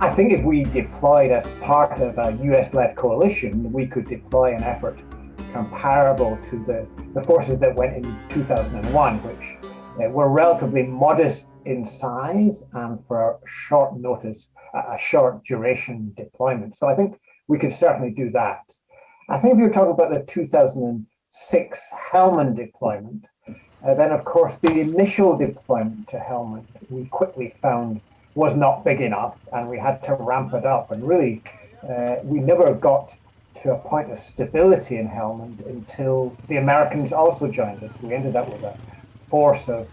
I think if we deployed as part of a US-led coalition, we could deploy an effort comparable to the forces that went in 2001, which were relatively modest in size and for short notice, a short duration deployment. So I think we could certainly do that. I think if you're talking about the 2006 Helmand deployment, then of course the initial deployment to Helmand we quickly found was not big enough, and we had to ramp it up. And really, we never got to a point of stability in Helmand until the Americans also joined us. We ended up with a force of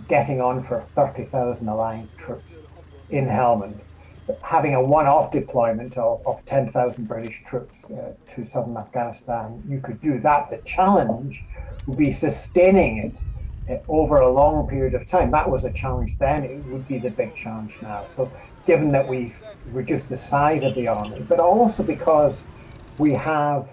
getting on for 30,000 Alliance troops in Helmand. But having a one-off deployment of 10,000 British troops to southern Afghanistan, you could do that. The challenge would be sustaining it over a long period of time. That was a challenge then, it would be the big challenge now. So given that we've reduced the size of the army, but also because we have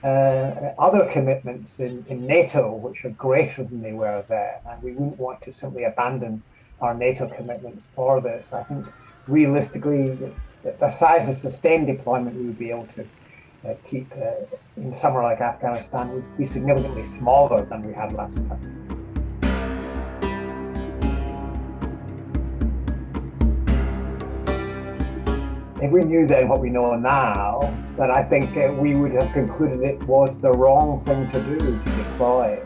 other commitments in NATO which are greater than they were there, and we wouldn't want to simply abandon our NATO commitments for this. I think realistically, the size of sustained deployment we would be able to keep in somewhere like Afghanistan would be significantly smaller than we had last time. If we knew then what we know now, then I think we would have concluded it was the wrong thing to do to deploy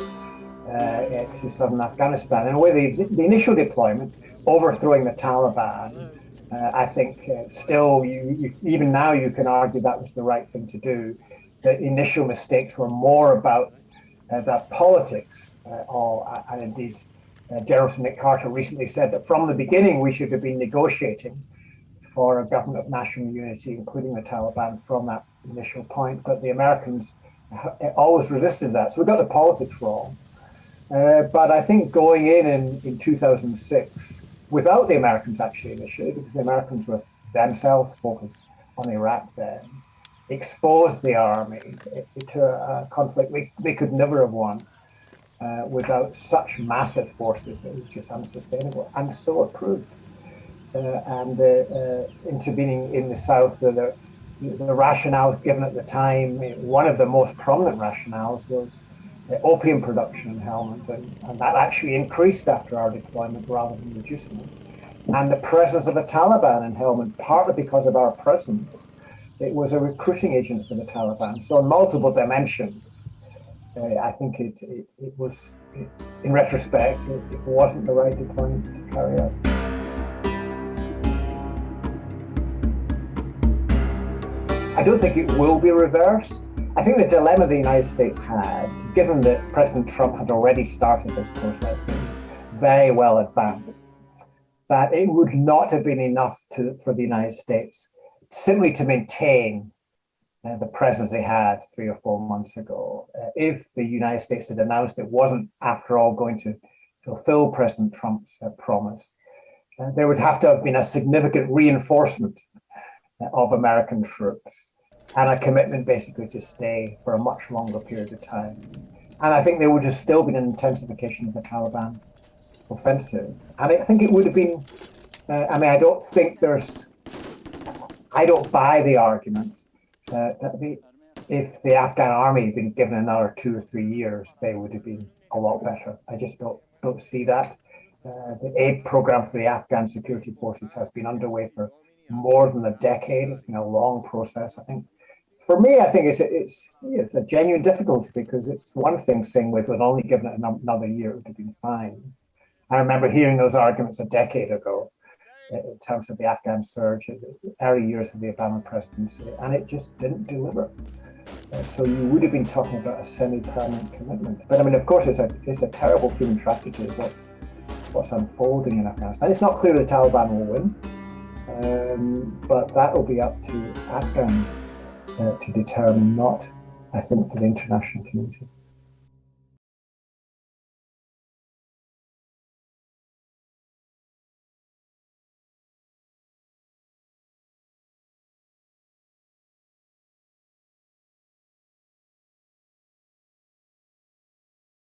to southern Afghanistan. In a way, the initial deployment, overthrowing the Taliban, I think still, even now you can argue that was the right thing to do. The initial mistakes were more about the politics, and indeed General Sir Nick Carter recently said that from the beginning we should have been negotiating for a government of national unity, including the Taliban, from that initial point. But the Americans always resisted that. So we got the politics wrong. But I think going in 2006, without the Americans actually initially, because the Americans were themselves focused on Iraq then, exposed the army to a conflict they could never have won without such massive forces. It was just unsustainable, and so it proved. And intervening in the south, the rationale given at the time, one of the most prominent rationales was opium production in Helmand, and that actually increased after our deployment rather than reducing it. And the presence of the Taliban in Helmand, partly because of our presence, it was a recruiting agent for the Taliban. So in multiple dimensions, I think it was, in retrospect, it wasn't the right deployment to carry out. I don't think it will be reversed. I think the dilemma the United States had, given that President Trump had already started this process very well advanced, that it would not have been enough for the United States simply to maintain the presence they had 3 or 4 months ago. If the United States had announced it wasn't, after all, going to fulfill President Trump's promise, there would have to have been a significant reinforcement of American troops and a commitment basically to stay for a much longer period of time. And I think there would have still been an intensification of the Taliban offensive. And I think it would have been, I don't buy the argument that if the Afghan army had been given another 2 or 3 years, they would have been a lot better. I just don't see that. The aid program for the Afghan security forces has been underway for more than a decade. It's been a long process. I think, for me, I think it's a genuine difficulty, because it's one thing saying we've only given it another year, it would have been fine. I remember hearing those arguments a decade ago in terms of the Afghan surge, the early years of the Obama presidency, and it just didn't deliver. So you would have been talking about a semi-permanent commitment. But I mean, of course, it's a terrible human tragedy what's unfolding in Afghanistan. It's not clear the Taliban will win. But that will be up to Afghans to determine, not, I think, for the international community.